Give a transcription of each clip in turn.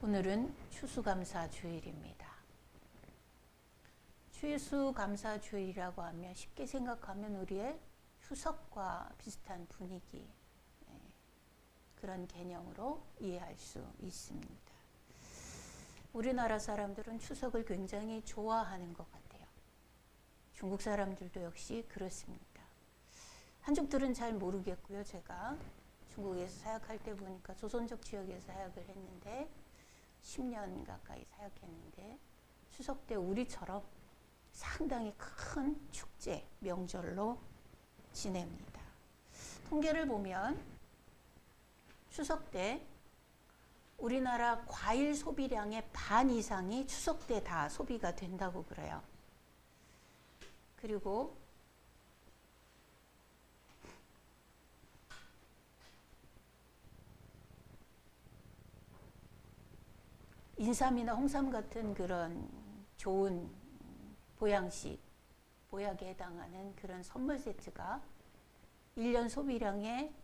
오늘은 추수감사주일입니다. 추수감사주일이라고 하면 쉽게 생각하면 우리의 추석과 비슷한 분위기, 그런 개념으로 이해할 수 있습니다. 우리나라 사람들은 추석을 굉장히 좋아하는 것 같아요. 중국 사람들도 역시 그렇습니다. 한족들은 잘 모르겠고요. 제가 중국에서 사역할 때 보니까 조선족 지역에서 사역을 했는데 10년 가까이 사역했는데 추석 때 우리처럼 상당히 큰 축제, 명절로 지냅니다. 통계를 보면 추석 때 우리나라 과일 소비량의 반 이상이 추석 때 다 소비가 된다고 그래요. 그리고 인삼이나 홍삼 같은 그런 좋은 보양식, 보약에 해당하는 그런 선물 세트가 1년 소비량의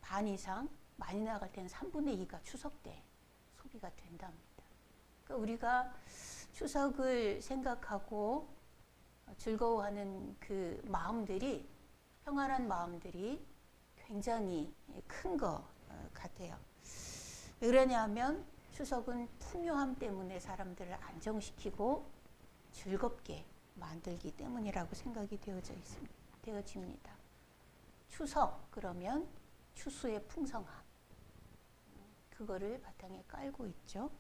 반 이상, 많이 나갈 때는 3분의 2가 추석 때 소비가 된답니다. 그러니까 우리가 추석을 생각하고 즐거워하는 그 마음들이, 평안한 마음들이 굉장히 큰 것 같아요. 왜 그러냐면 추석은 풍요함 때문에 사람들을 안정시키고 즐겁게 만들기 때문이라고 생각이 되어집니다. 추석 그러면 추수의 풍성함, 그거를 바탕에 깔고 있죠.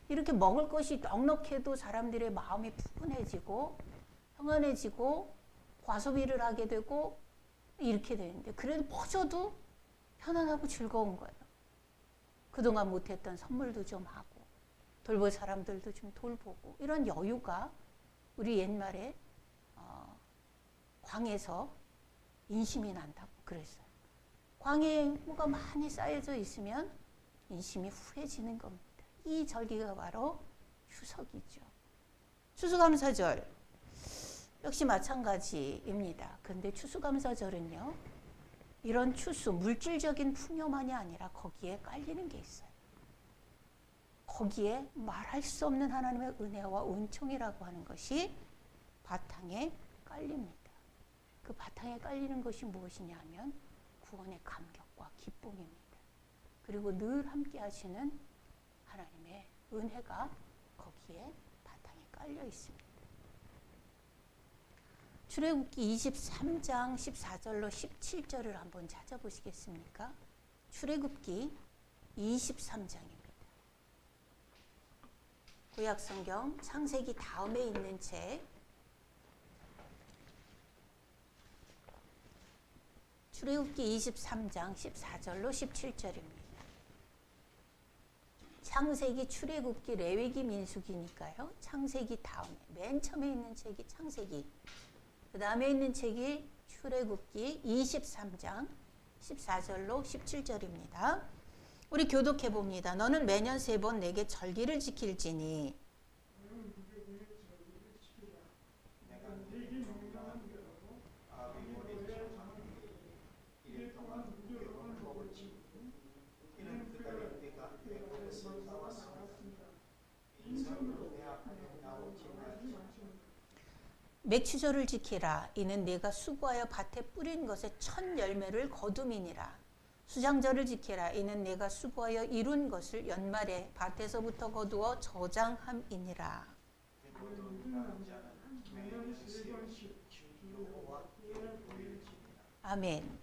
이렇게 먹을 것이 넉넉해도 사람들의 마음이 푸근해지고 평안해지고 과소비를 하게 되고 이렇게 되는데, 그래도 퍼져도 편안하고 즐거운 거예요. 그동안 못했던 선물도 좀 하고 돌볼 사람들도 좀 돌보고, 이런 여유가 우리 옛말에 광에서 인심이 난다고 그랬어요. 광에 뭐가 많이 쌓여져 있으면 인심이 후해지는 겁니다. 이 절기가 바로 추석이죠. 추수감사절 역시 마찬가지입니다. 근데 추수감사절은요, 이런 추수, 물질적인 풍요만이 아니라 거기에 깔리는 게 있어요. 거기에 말할 수 없는 하나님의 은혜와 은총이라고 하는 것이 바탕에 깔립니다. 그 바탕에 깔리는 것이 무엇이냐 하면 구원의 감격과 기쁨입니다. 그리고 늘 함께 하시는 하나님의 은혜가 거기에 바탕에 깔려 있습니다. 출애굽기 23장 14절로 17절을 한번 찾아보시겠습니까? 출애굽기 23장입니다. 구약성경 창세기 다음에 있는 책, 출애굽기 23장 14절로 17절입니다. 창세기, 출애굽기, 레위기, 민수기니까요. 창세기 다음에, 맨 처음에 있는 책이 창세기, 그 다음에 있는 책이 출애굽기 23장 14절로 17절입니다. 우리 교독해 봅니다. 너는 매년 3번 내게 절기를 지킬지니 맥추절을 지키라. 이는 내가 수고하여 밭에 뿌린 것의 첫 열매를 거둠이니라. 수장절을 지키라. 이는 내가 수고하여 이룬 것을 연말에 밭에서부터 거두어 저장함이니라. 아멘.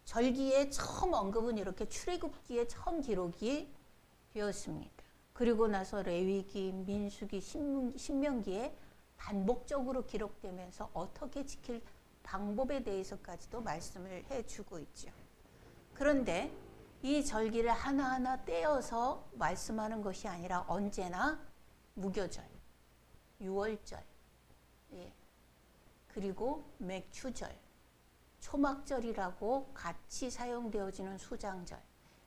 절기의 처음 언급은 이렇게 출애굽기에 처음 기록이 되었습니다. 그리고 나서 레위기, 민수기, 신명기에 반복적으로 기록되면서 어떻게 지킬 방법에 대해서까지도 말씀을 해주고 있죠. 그런데 이 절기를 하나하나 떼어서 말씀하는 것이 아니라 언제나 무교절, 유월절, 그리고 맥추절, 초막절이라고 같이 사용되어지는 수장절,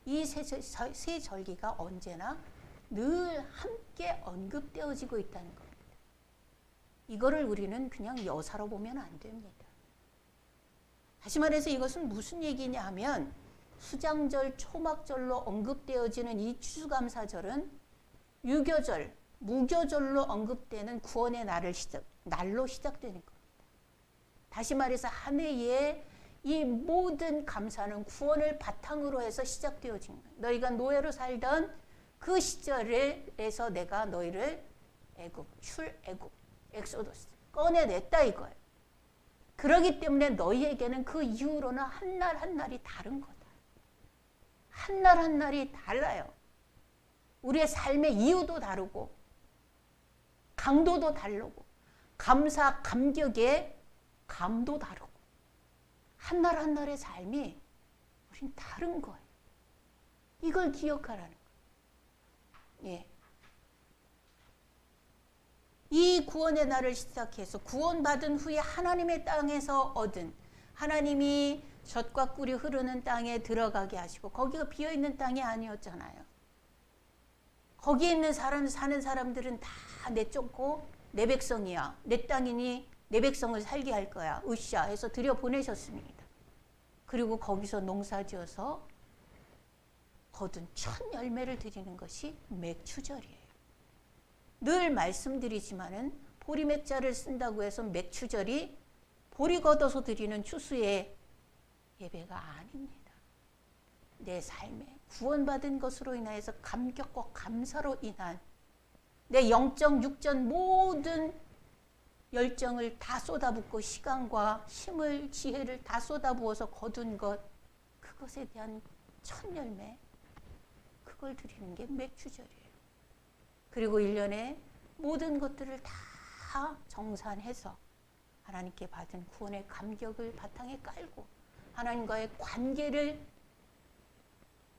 이 세 절기가 언제나 늘 함께 언급되어지고 있다는 겁니다. 이거를 우리는 그냥 여사로 보면 안 됩니다. 다시 말해서 이것은 무슨 얘기냐 하면 수장절, 초막절로 언급되어지는 이 추수감사절은 유교절, 무교절로 언급되는 구원의 날로 시작되는 겁니다. 다시 말해서 한 해에 이 모든 감사는 구원을 바탕으로 해서 시작되어진 거예요. 너희가 노예로 살던 그 시절에서 내가 너희를 출애굽, 엑소더스 꺼내냈다 이거예요. 그렇기 때문에 너희에게는 그 이후로는 한 날 한 날이 다른 거다. 한 날 한 날이 달라요. 우리의 삶의 이유도 다르고 강도도 다르고 감사, 감격의 감도 다르고 한 날 한 날의 삶이 우린 다른 거예요. 이걸 기억하라는 거예요. 예. 이 구원의 날을 시작해서 구원받은 후에 하나님의 땅에서 얻은 하나님이 젖과 꿀이 흐르는 땅에 들어가게 하시고 거기가 비어있는 땅이 아니었잖아요. 거기에 있는 사는 사람들은 다 내쫓고 내 백성이야. 내 땅이니 내 백성을 살게 할 거야. 으쌰 해서 들여보내셨습니다. 그리고 거기서 농사지어서 거둔 첫 열매를 드리는 것이 맥추절이에요. 늘 말씀드리지만은 보리맥자를 쓴다고 해서 맥추절이 보리 걷어서 드리는 추수의 예배가 아닙니다. 내 삶에 구원받은 것으로 인하여서 감격과 감사로 인한 내 영적 육전 모든 열정을 다 쏟아붓고 시간과 힘을 지혜를 다 쏟아부어서 거둔 것, 그것에 대한 첫 열매, 그걸 드리는 게 맥추절이에요. 그리고 1년에 모든 것들을 다 정산해서 하나님께 받은 구원의 감격을 바탕에 깔고 하나님과의 관계를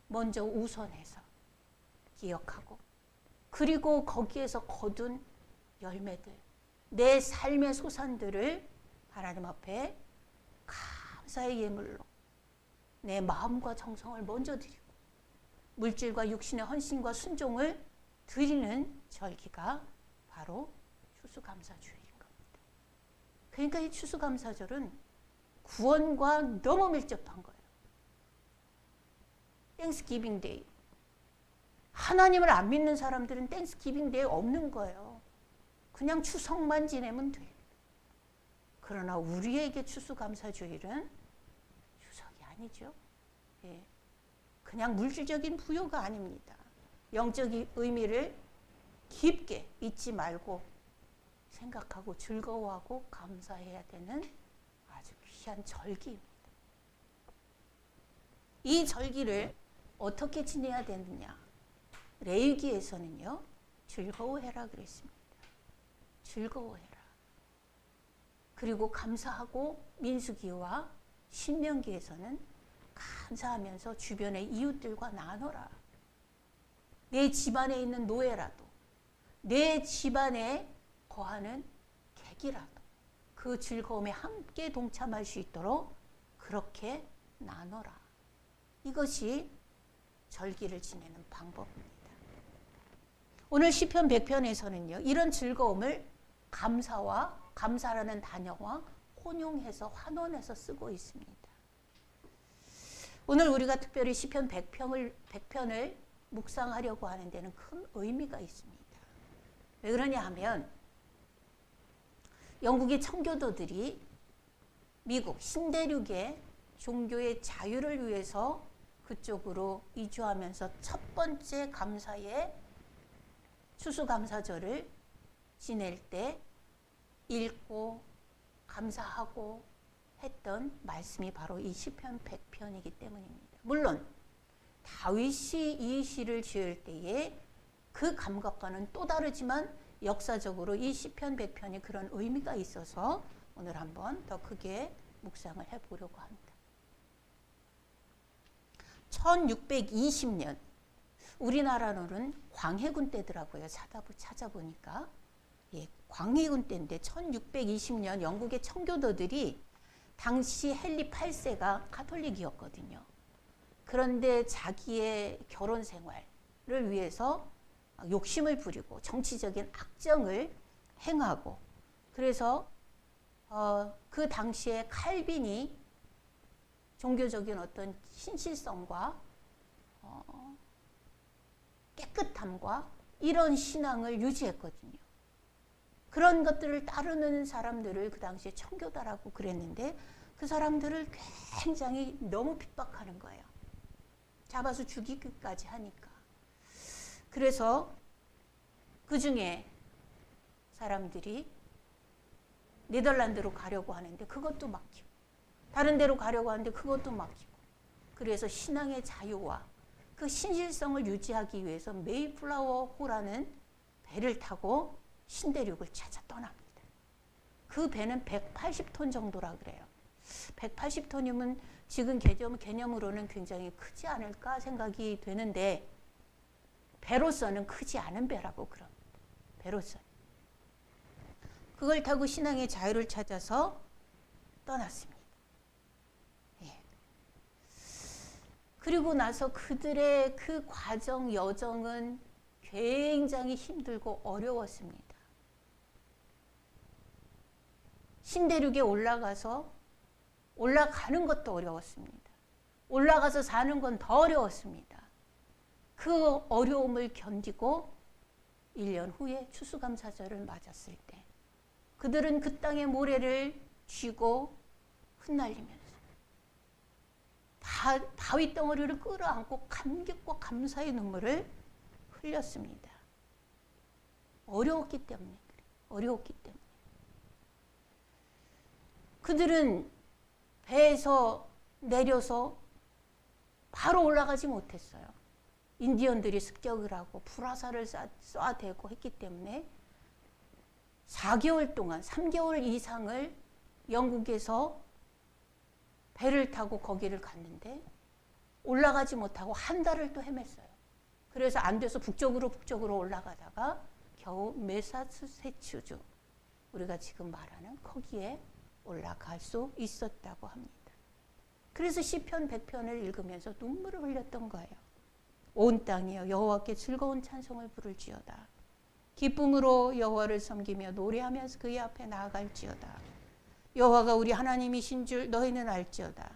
먼저 우선해서 기억하고 그리고 거기에서 거둔 열매들, 내 삶의 소산들을 하나님 앞에 감사의 예물로 내 마음과 정성을 먼저 드리고 물질과 육신의 헌신과 순종을 드리는 절기가 바로 추수감사주일인 겁니다. 그러니까 이 추수감사절은 구원과 너무 밀접한 거예요. 땡스기빙 데이. 하나님을 안 믿는 사람들은 땡스기빙 데이 없는 거예요. 그냥 추석만 지내면 돼요. 그러나 우리에게 추수감사주일은 추석이 아니죠. 예. 그냥 물질적인 부여가 아닙니다. 영적 의미를 깊게 잊지 말고 생각하고 즐거워하고 감사해야 되는 아주 귀한 절기입니다. 이 절기를 어떻게 지내야 되느냐? 레위기에서는요, 즐거워해라 그랬습니다. 즐거워해라. 그리고 감사하고 민수기와 신명기에서는 감사하면서 주변의 이웃들과 나눠라. 내 집안에 있는 노예라도, 내 집안에 거하는 객이라도 그 즐거움에 함께 동참할 수 있도록 그렇게 나눠라. 이것이 절기를 지내는 방법입니다. 오늘 시편 100편에서는요. 이런 즐거움을 감사라는 단어와 혼용해서 환원해서 쓰고 있습니다. 오늘 우리가 특별히 시편 100편을 묵상하려고 하는 데는 큰 의미가 있습니다. 왜 그러냐 하면 영국의 청교도들이 미국 신대륙의 종교의 자유를 위해서 그쪽으로 이주하면서 첫 번째 감사의 추수감사절을 지낼 때 읽고 감사하고 했던 말씀이 바로 이 시편 100편이기 때문입니다. 물론 다윗이 이 시를 지을 때에 그 감각과는 또 다르지만 역사적으로 이 시편 100편이 그런 의미가 있어서 오늘 한번 더 크게 묵상을 해보려고 합니다. 1620년 우리나라로는 광해군 때더라고요. 찾아보니까 예, 광해군 때인데 1620년 영국의 청교도들이 당시 헨리 8세가 가톨릭이었거든요. 그런데 자기의 결혼 생활을 위해서 욕심을 부리고 정치적인 악정을 행하고 그래서 그 당시에 칼빈이 종교적인 어떤 신실성과 깨끗함과 이런 신앙을 유지했거든요. 그런 것들을 따르는 사람들을 그 당시에 청교도라고 그랬는데 그 사람들을 굉장히 너무 핍박하는 거예요. 잡아서 죽이기까지 하니까. 그래서 그 중에 사람들이 네덜란드로 가려고 하는데 그것도 막히고, 다른 데로 가려고 하는데 그것도 막히고, 그래서 신앙의 자유와 그 신실성을 유지하기 위해서 메이플라워호라는 배를 타고 신대륙을 찾아 떠납니다. 그 배는 180톤 정도라 그래요. 180톤이면 지금 개념으로는 굉장히 크지 않을까 생각이 되는데 배로서는 크지 않은 배라고 그럽니다. 배로서. 그걸 타고 신앙의 자유를 찾아서 떠났습니다. 예. 그리고 나서 그들의 그 과정, 여정은 굉장히 힘들고 어려웠습니다. 신대륙에 올라가는 것도 어려웠습니다. 올라가서 사는 건 더 어려웠습니다. 그 어려움을 견디고 1년 후에 추수감사절을 맞았을 때 그들은 그 땅의 모래를 쥐고 흩날리면서 바위 덩어리를 끌어안고 감격과 감사의 눈물을 흘렸습니다. 어려웠기 때문에. 그들은 배에서 내려서 바로 올라가지 못했어요. 인디언들이 습격을 하고 불화살을 쏴대고 했기 때문에 4개월 동안 3개월 이상을 영국에서 배를 타고 거기를 갔는데 올라가지 못하고 한 달을 또 헤맸어요. 그래서 안 돼서 북쪽으로 올라가다가 겨우 매사추세츠주, 우리가 지금 말하는 거기에 올라갈 수 있었다고 합니다. 그래서 시편 100편을 읽으면서 눈물을 흘렸던 거예요. 온 땅이여 여호와께 즐거운 찬송을 부를지어다. 기쁨으로 여호와를 섬기며 노래하면서 그의 앞에 나아갈지어다. 여호와가 우리 하나님이신 줄 너희는 알지어다.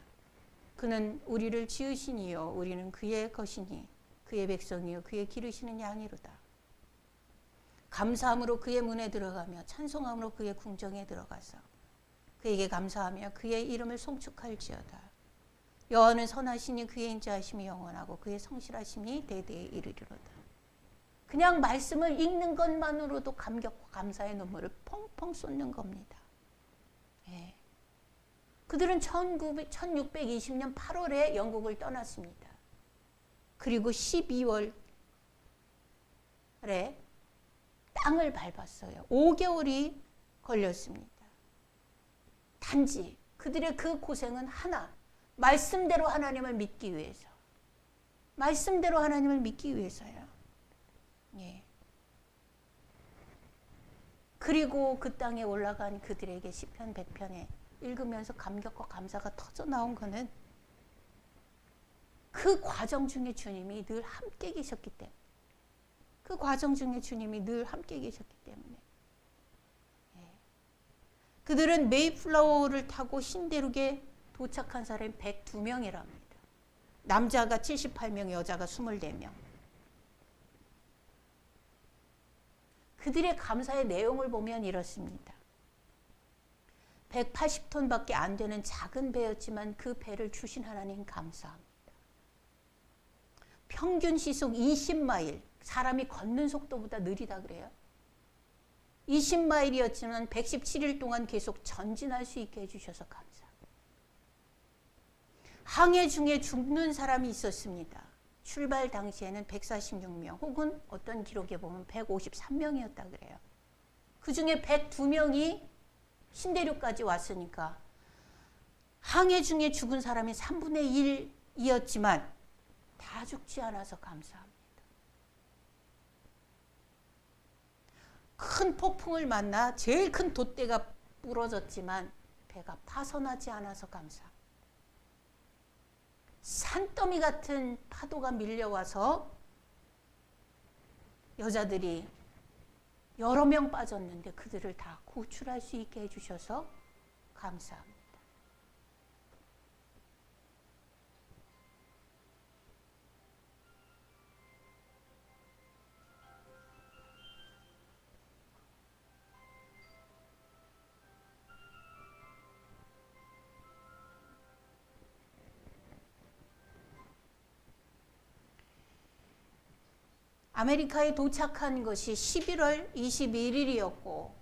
그는 우리를 지으시니요 우리는 그의 것이니 그의 백성이요 그의 기르시는 양이로다. 감사함으로 그의 문에 들어가며 찬송함으로 그의 궁정에 들어가서 그에게 감사하며 그의 이름을 송축할지어다. 여호와는 선하시니 그의 인자하심이 영원하고 그의 성실하심이 대대에 이르리로다. 그냥 말씀을 읽는 것만으로도 감격과 감사의 눈물을 펑펑 쏟는 겁니다. 예. 그들은 1620년 8월에 영국을 떠났습니다. 그리고 12월에 땅을 밟았어요. 5개월이 걸렸습니다. 단지 그들의 그 고생은 하나, 말씀대로 하나님을 믿기 위해서. 말씀대로 하나님을 믿기 위해서요. 예. 그리고 그 땅에 올라간 그들에게 시편 100편에 읽으면서 감격과 감사가 터져 나온 거는 그 과정 중에 주님이 늘 함께 계셨기 때문에. 그 과정 중에 주님이 늘 함께 계셨기 때문에. 예. 그들은 메이플라워를 타고 신대륙에 도착한 사람이 102명이랍니다. 남자가 78명, 여자가 24명. 그들의 감사의 내용을 보면 이렇습니다. 180톤밖에 안 되는 작은 배였지만 그 배를 주신 하나님 감사합니다. 평균 시속 20마일, 사람이 걷는 속도보다 느리다 그래요. 20마일이었지만 117일 동안 계속 전진할 수 있게 해주셔서 감사합니다. 항해 중에 죽는 사람이 있었습니다. 출발 당시에는 146명 혹은 어떤 기록에 보면 153명이었다 그래요. 그 중에 102명이 신대륙까지 왔으니까 항해 중에 죽은 사람이 3분의 1이었지만 다 죽지 않아서 감사합니다. 큰 폭풍을 만나 제일 큰 돛대가 부러졌지만 배가 파손하지 않아서 감사합니다. 산더미 같은 파도가 밀려와서 여자들이 여러 명 빠졌는데 그들을 다 구출할 수 있게 해주셔서 감사합니다. 아메리카에 도착한 것이 11월 21일이었고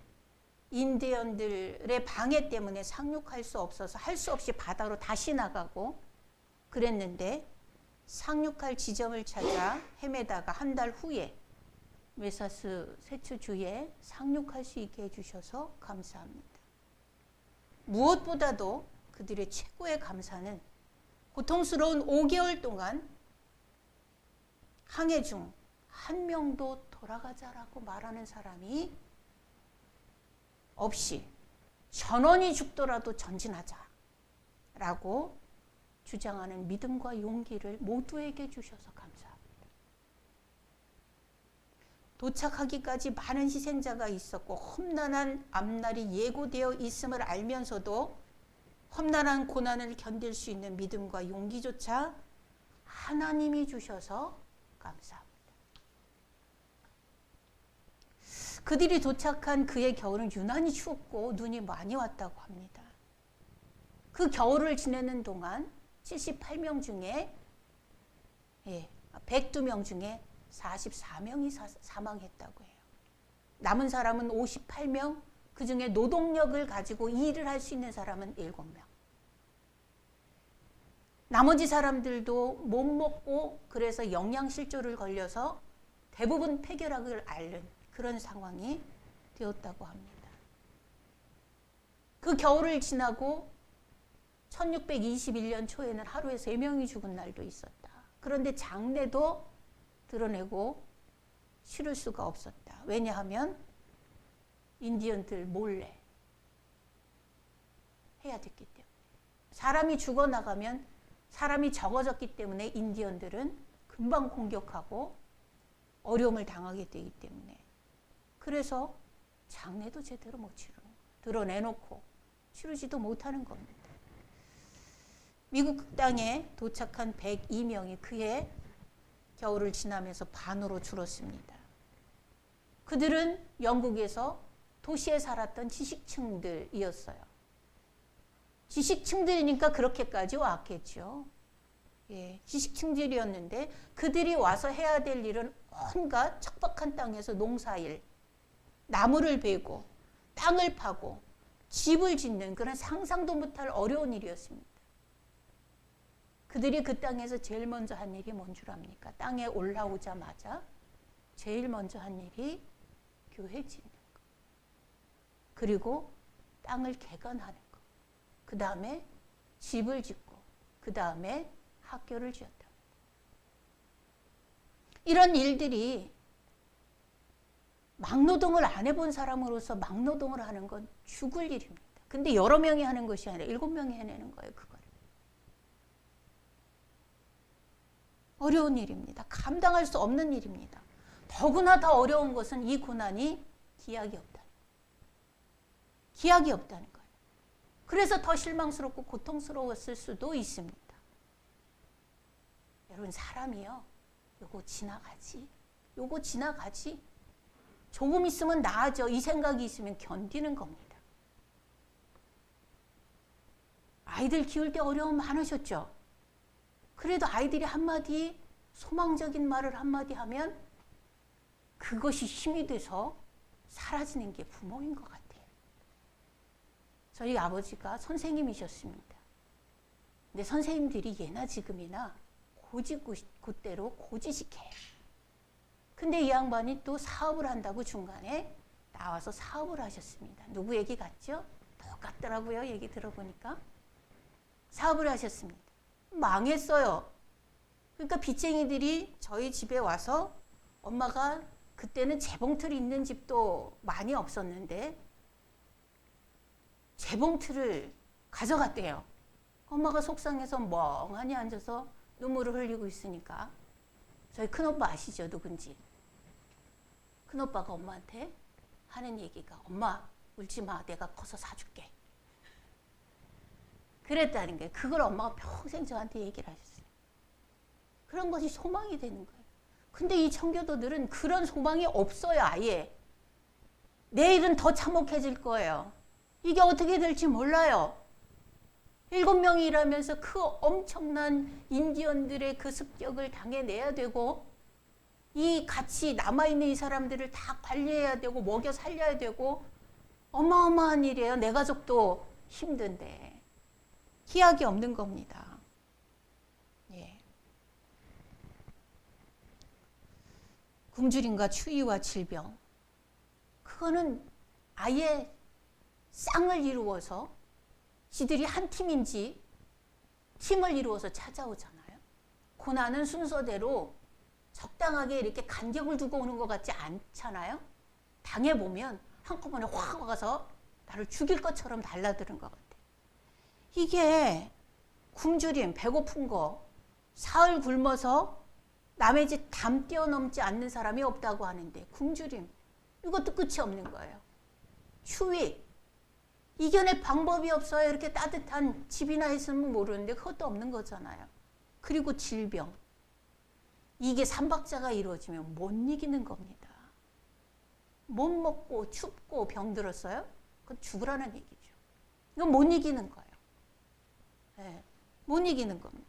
인디언들의 방해 때문에 상륙할 수 없어서 할 수 없이 바다로 다시 나가고 그랬는데 상륙할 지점을 찾아 헤매다가 한 달 후에 매사추세츠주에 상륙할 수 있게 해주셔서 감사합니다. 무엇보다도 그들의 최고의 감사는 고통스러운 5개월 동안 항해 중 한 명도 돌아가자라고 말하는 사람이 없이 전원이 죽더라도 전진하자라고 주장하는 믿음과 용기를 모두에게 주셔서 감사합니다. 도착하기까지 많은 희생자가 있었고 험난한 앞날이 예고되어 있음을 알면서도 험난한 고난을 견딜 수 있는 믿음과 용기조차 하나님이 주셔서 감사합니다. 그들이 도착한 그의 겨울은 유난히 추웠고 눈이 많이 왔다고 합니다. 그 겨울을 지내는 동안 78명 중에 102명 중에 44명이 사망했다고 해요. 남은 사람은 58명, 그 중에 노동력을 가지고 일을 할 수 있는 사람은 7명. 나머지 사람들도 못 먹고 그래서 영양실조를 걸려서 대부분 폐결핵을 앓는 그런 상황이 되었다고 합니다. 그 겨울을 지나고 1621년 초에는 하루에 3명이 죽은 날도 있었다. 그런데 장례도 드러내고 치를 수가 없었다. 왜냐하면 인디언들 몰래 해야 됐기 때문에. 사람이 죽어나가면 사람이 적어졌기 때문에 인디언들은 금방 공격하고 어려움을 당하게 되기 때문에 그래서 장례도 제대로 못 치르는 거예요. 드러내놓고 치르지도 못하는 겁니다. 미국 땅에 도착한 102명이 그해 겨울을 지나면서 반으로 줄었습니다. 그들은 영국에서 도시에 살았던 지식층들이었어요. 지식층들이니까 그렇게까지 왔겠죠. 지식층들이었는데 그들이 와서 해야 될 일은 온갖 척박한 땅에서 농사일, 나무를 베고 땅을 파고 집을 짓는 그런 상상도 못할 어려운 일이었습니다. 그들이 그 땅에서 제일 먼저 한 일이 뭔 줄 압니까? 땅에 올라오자마자 제일 먼저 한 일이 교회 짓는 거. 그리고 땅을 개간하는 거. 그 다음에 집을 짓고 그 다음에 학교를 지었다. 이런 일들이 막노동을 안 해본 사람으로서 막노동을 하는 건 죽을 일입니다. 근데 여러 명이 하는 것이 아니라 7명이 해내는 거예요. 그거를. 어려운 일입니다. 감당할 수 없는 일입니다. 더구나 더 어려운 것은 이 고난이 기약이 없다는 거예요. 기약이 없다는 거예요. 그래서 더 실망스럽고 고통스러웠을 수도 있습니다. 여러분 사람이요. 요거 지나가지. 요거 지나가지. 조금 있으면 나아져. 이 생각이 있으면 견디는 겁니다. 아이들 키울 때 어려움 많으셨죠? 그래도 아이들이 한마디 소망적인 말을 한마디 하면 그것이 힘이 돼서 사라지는 게 부모인 것 같아요. 저희 아버지가 선생님이셨습니다. 근데 선생님들이 예나 지금이나 고지고대로 고지식해요. 근데 이 양반이 또 사업을 한다고 중간에 나와서 사업을 하셨습니다. 누구 얘기 같죠? 똑같더라고요. 얘기 들어보니까. 사업을 하셨습니다. 망했어요. 그러니까 빚쟁이들이 저희 집에 와서 엄마가 그때는 재봉틀이 있는 집도 많이 없었는데 재봉틀을 가져갔대요. 엄마가 속상해서 멍하니 앉아서 눈물을 흘리고 있으니까 저희 큰오빠 아시죠? 누군지. 큰오빠가 엄마한테 하는 얘기가 엄마 울지 마. 내가 커서 사줄게. 그랬다는 거예요. 그걸 엄마가 평생 저한테 얘기를 하셨어요. 그런 것이 소망이 되는 거예요. 근데 이 청교도들은 그런 소망이 없어요. 아예. 내일은 더 참혹해질 거예요. 이게 어떻게 될지 몰라요. 7명이 일하면서 그 엄청난 인디언들의 그 습격을 당해내야 되고 이 같이 남아있는 이 사람들을 다 관리해야 되고 먹여 살려야 되고 어마어마한 일이에요. 내 가족도 힘든데 기약이 없는 겁니다. 예. 굶주림과 추위와 질병, 그거는 아예 쌍을 이루어서 지들이 한 팀인지 팀을 이루어서 찾아오잖아요. 고난은 순서대로 적당하게 이렇게 간격을 두고 오는 것 같지 않잖아요. 당해보면 한꺼번에 확 와서 나를 죽일 것처럼 달라드는 것 같아요. 이게 굶주림, 배고픈 거, 사흘 굶어서 남의 집 담 뛰어넘지 않는 사람이 없다고 하는데 굶주림, 이것도 끝이 없는 거예요. 추위, 이겨낼 방법이 없어요. 이렇게 따뜻한 집이나 있으면 모르는데 그것도 없는 거잖아요. 그리고 질병, 이게 삼박자가 이루어지면 못 이기는 겁니다. 못 먹고 춥고 병들었어요? 그건 죽으라는 얘기죠. 이건 못 이기는 거예요. 네, 못 이기는 겁니다.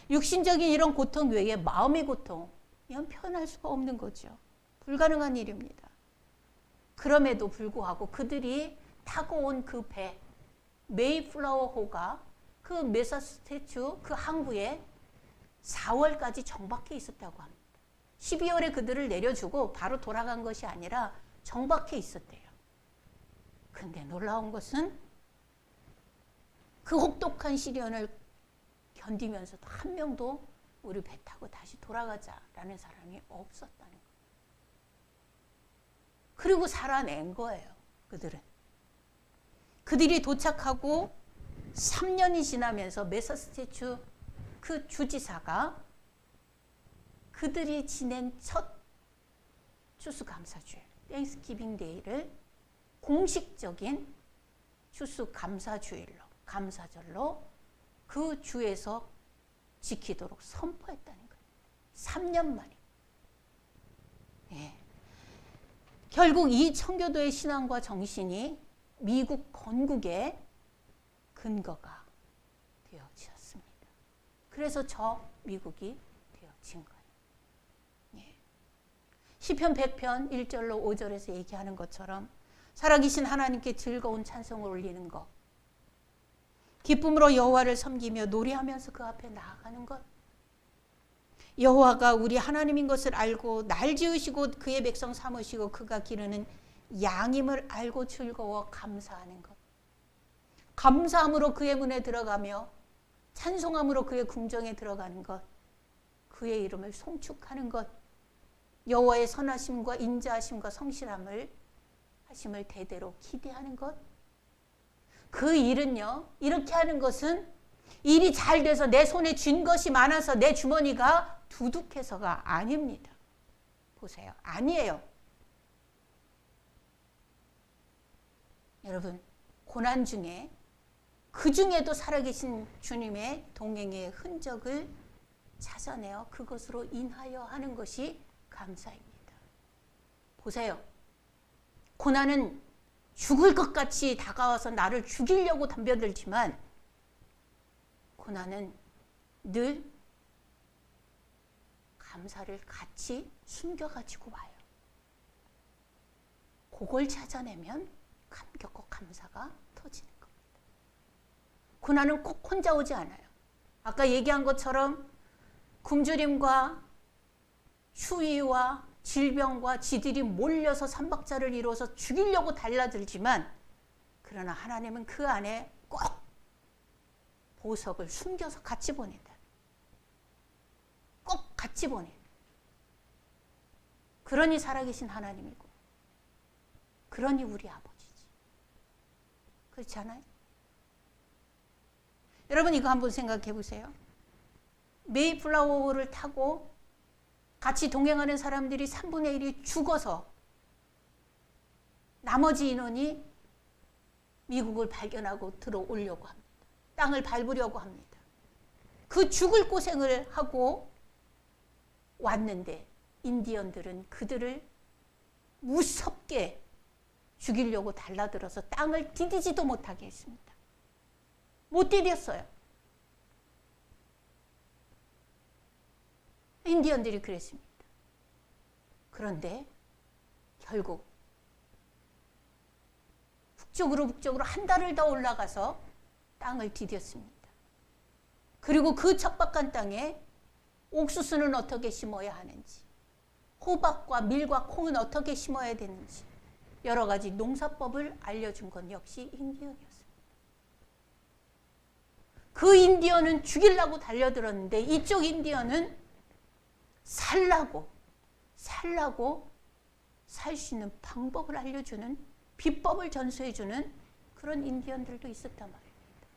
육신적인 이런 고통 외에 마음의 고통, 이건 표현할 수가 없는 거죠. 불가능한 일입니다. 그럼에도 불구하고 그들이 타고 온 그 배, 메이플라워호가 그 메사추세츠 그 항구에 4월까지 정박해 있었다고 합니다. 12월에 그들을 내려주고 바로 돌아간 것이 아니라 정박해 있었대요. 근데 놀라운 것은 그 혹독한 시련을 견디면서도 한 명도 우리 배 타고 다시 돌아가자라는 사람이 없었다는 거예요. 그리고 살아낸 거예요. 그들이 도착하고 3년이 지나면서 메사추세츠 그 주지사가 그들이 지낸 첫 추수감사주일, 땡스기빙 데이를 공식적인 추수감사주일로, 감사절로 그 주에서 지키도록 선포했다는 거예요. 3년 만에. 예. 결국 이 청교도의 신앙과 정신이 미국 건국의 근거가 되어지었습니다. 그래서 저 미국이 되어진 거예요. 예. 시편 100편 1절로 5절에서 얘기하는 것처럼 살아계신 하나님께 즐거운 찬송을 올리는 것, 기쁨으로 여호와를 섬기며 노래하면서 그 앞에 나아가는 것, 여호와가 우리 하나님인 것을 알고 날 지으시고 그의 백성 삼으시고 그가 기르는 양임을 알고 즐거워 감사하는 것, 감사함으로 그의 문에 들어가며 찬송함으로 그의 궁정에 들어가는 것, 그의 이름을 송축하는 것, 여호와의 선하심과 인자하심과 성실함을 하심을 대대로 기대하는 것. 그 일은요, 이렇게 하는 것은 일이 잘 돼서 내 손에 쥔 것이 많아서 내 주머니가 두둑해서가 아닙니다. 보세요. 아니에요. 여러분, 고난 중에 그 중에도 살아계신 주님의 동행의 흔적을 찾아내어 그것으로 인하여 하는 것이 감사입니다. 보세요. 고난은 죽을 것 같이 다가와서 나를 죽이려고 덤벼들지만 고난은 늘 감사를 같이 숨겨가지고 와요. 그걸 찾아내면 감격과 감사가 터지는 겁니다. 고난은 꼭 혼자 오지 않아요. 아까 얘기한 것처럼 굶주림과 추위와 질병과 지들이 몰려서 삼박자를 이루어서 죽이려고 달라들지만 그러나 하나님은 그 안에 꼭 보석을 숨겨서 같이 보낸다. 꼭 같이 보낸다. 그러니 살아계신 하나님이고 그러니 우리 아버지지. 그렇지 않아요? 여러분 이거 한번 생각해 보세요. 메이플라워를 타고 같이 동행하는 사람들이 3분의 1이 죽어서 나머지 인원이 미국을 발견하고 들어오려고 합니다. 땅을 밟으려고 합니다. 그 죽을 고생을 하고 왔는데 인디언들은 그들을 무섭게 죽이려고 달라들어서 땅을 디디지도 못하게 했습니다. 못 디뎠어요. 인디언들이 그랬습니다. 그런데 결국 북쪽으로 한 달을 더 올라가서 땅을 디뎠습니다. 그리고 그 척박한 땅에 옥수수는 어떻게 심어야 하는지, 호박과 밀과 콩은 어떻게 심어야 되는지 여러 가지 농사법을 알려준 건 역시 인디언이었습니다. 그 인디언은 죽이려고 달려들었는데 이쪽 인디언은 살라고 살 수 있는 방법을 알려주는, 비법을 전수해주는 그런 인디언들도 있었단 말입니다.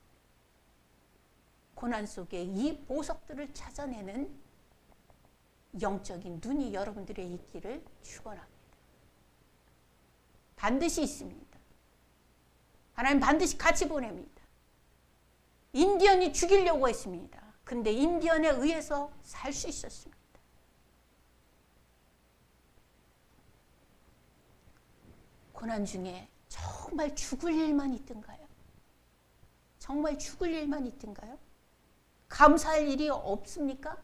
고난 속에 이 보석들을 찾아내는 영적인 눈이 여러분들의 있기를 축원합니다. 반드시 있습니다. 하나님 반드시 같이 보냅니다. 인디언이 죽이려고 했습니다. 근데 인디언에 의해서 살 수 있었습니다. 고난 중에 정말 죽을 일만 있던가요? 정말 죽을 일만 있던가요? 감사할 일이 없습니까?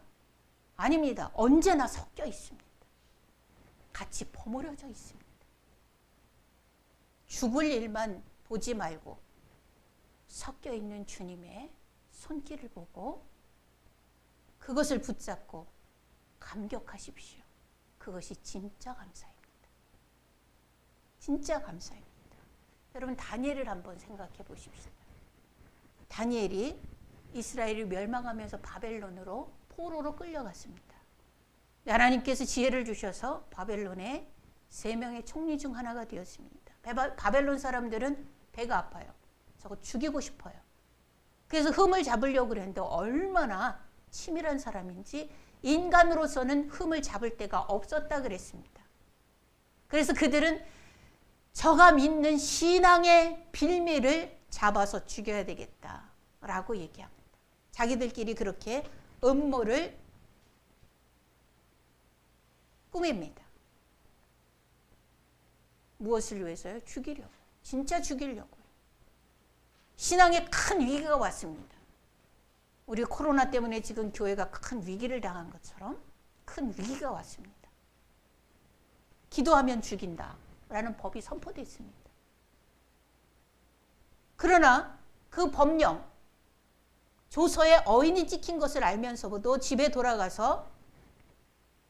아닙니다. 언제나 섞여 있습니다. 같이 버무려져 있습니다. 죽을 일만 보지 말고 섞여 있는 주님의 손길을 보고 그것을 붙잡고 감격하십시오. 그것이 진짜 감사입니다. 진짜 감사입니다. 여러분 다니엘을 한번 생각해 보십시오. 다니엘이 이스라엘이 멸망하면서 바벨론으로 포로로 끌려갔습니다. 하나님께서 지혜를 주셔서 바벨론의 3명의 총리 중 하나가 되었습니다. 바벨론 사람들은 배가 아파요. 저거 죽이고 싶어요. 그래서 흠을 잡으려고 그랬는데 얼마나 치밀한 사람인지 인간으로서는 흠을 잡을 데가 없었다 그랬습니다. 그래서 그들은 저가 믿는 신앙의 빌미를 잡아서 죽여야 되겠다라고 얘기합니다. 자기들끼리 그렇게 음모를 꾸밉니다. 무엇을 위해서요? 죽이려고. 진짜 죽이려고요. 신앙에 큰 위기가 왔습니다. 우리 코로나 때문에 지금 교회가 큰 위기를 당한 것처럼 큰 위기가 왔습니다. 기도하면 죽인다라는 법이 선포되어 있습니다. 그러나 그 법령, 조서에 어인이 찍힌 것을 알면서도 집에 돌아가서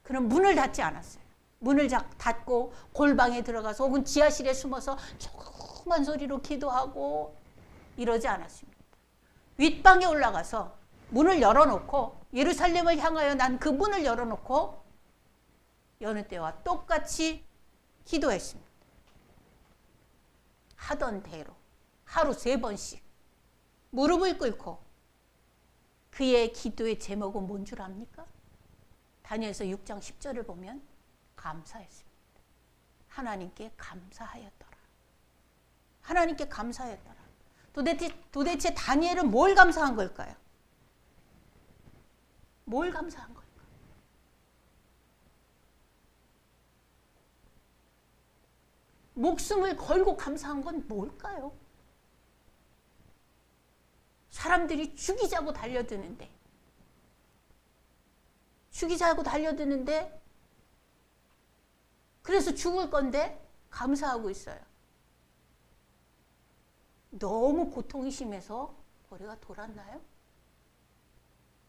그런 문을 닫지 않았어요. 문을 닫고 골방에 들어가서 혹은 지하실에 숨어서 조그만 소리로 기도하고 이러지 않았습니다. 윗방에 올라가서 문을 열어놓고 예루살렘을 향하여 난 그 문을 열어놓고 여느 때와 똑같이 기도했습니다. 하던 대로 하루 3번씩 무릎을 꿇고 그의 기도의 제목은 뭔 줄 압니까? 다니엘서 6장 10절을 보면 감사했습니다. 하나님께 감사하였더라. 하나님께 감사하였더라. 도대체 다니엘은 뭘 감사한 걸까요? 뭘 감사한 걸까요? 목숨을 걸고 감사한 건 뭘까요? 사람들이 죽이자고 달려드는데 그래서 죽을 건데 감사하고 있어요. 너무 고통이 심해서 머리가 돌았나요?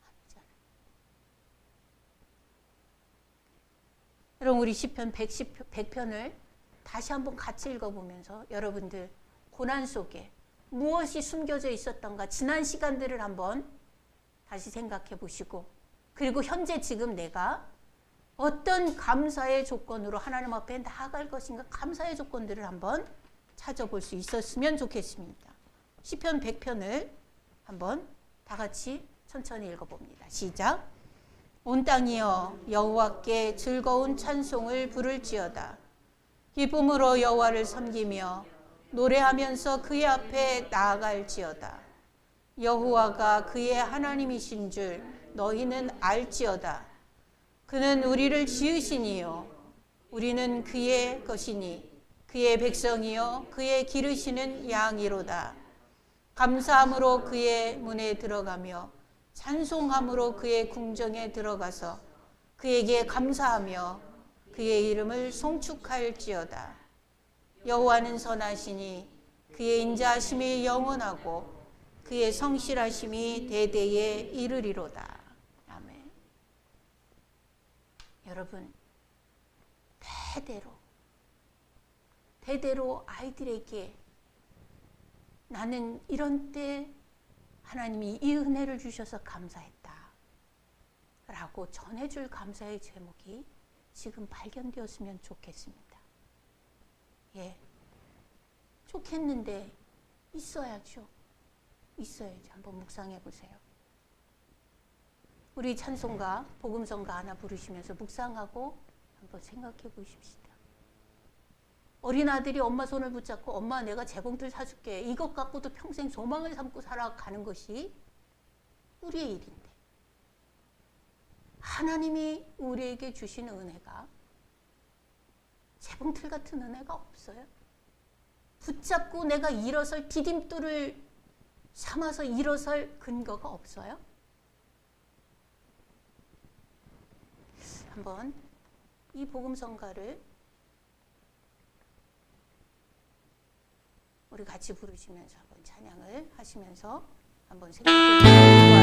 아니잖아요. 여러분 우리 시편 100편을 다시 한번 같이 읽어보면서 여러분들 고난 속에 무엇이 숨겨져 있었던가 지난 시간들을 한번 다시 생각해 보시고 그리고 현재 지금 내가 어떤 감사의 조건으로 하나님 앞에 나아갈 것인가 감사의 조건들을 한번 찾아볼 수 있었으면 좋겠습니다. 시편 100편을 한번 다 같이 천천히 읽어봅니다. 시작. 온 땅이여 여호와께 즐거운 찬송을 부를지어다. 기쁨으로 여호와를 섬기며 노래하면서 그의 앞에 나아갈지어다. 여호와가 그의 하나님이신 줄 너희는 알지어다. 그는 우리를 지으시니요 우리는 그의 것이니 그의 백성이요 그의 기르시는 양이로다. 감사함으로 그의 문에 들어가며 찬송함으로 그의 궁정에 들어가서 그에게 감사하며 그의 이름을 송축할지어다. 여호와는 선하시니 그의 인자하심이 영원하고 그의 성실하심이 대대에 이르리로다. 아멘. 여러분, 대대로 아이들에게 나는 이런 때 하나님이 이 은혜를 주셔서 감사했다 라고 전해줄 감사의 제목이 지금 발견되었으면 좋겠습니다. 예, 좋겠는데 있어야죠. 있어야죠. 한번 묵상해 보세요. 우리 찬송가, 복음성가 하나 부르시면서 묵상하고 한번 생각해 보십시다. 어린아들이 엄마 손을 붙잡고 엄마 내가 재봉틀 사줄게. 이것 갖고도 평생 소망을 삼고 살아가는 것이 우리의 일인데 하나님이 우리에게 주신 은혜가 재봉틀 같은 은혜가 없어요. 붙잡고 내가 일어설 디딤돌을 삼아서 일어설 근거가 없어요. 한번 이 복음성가를 우리 같이 부르시면서 한번 찬양을 하시면서 한번 생각해 보세요.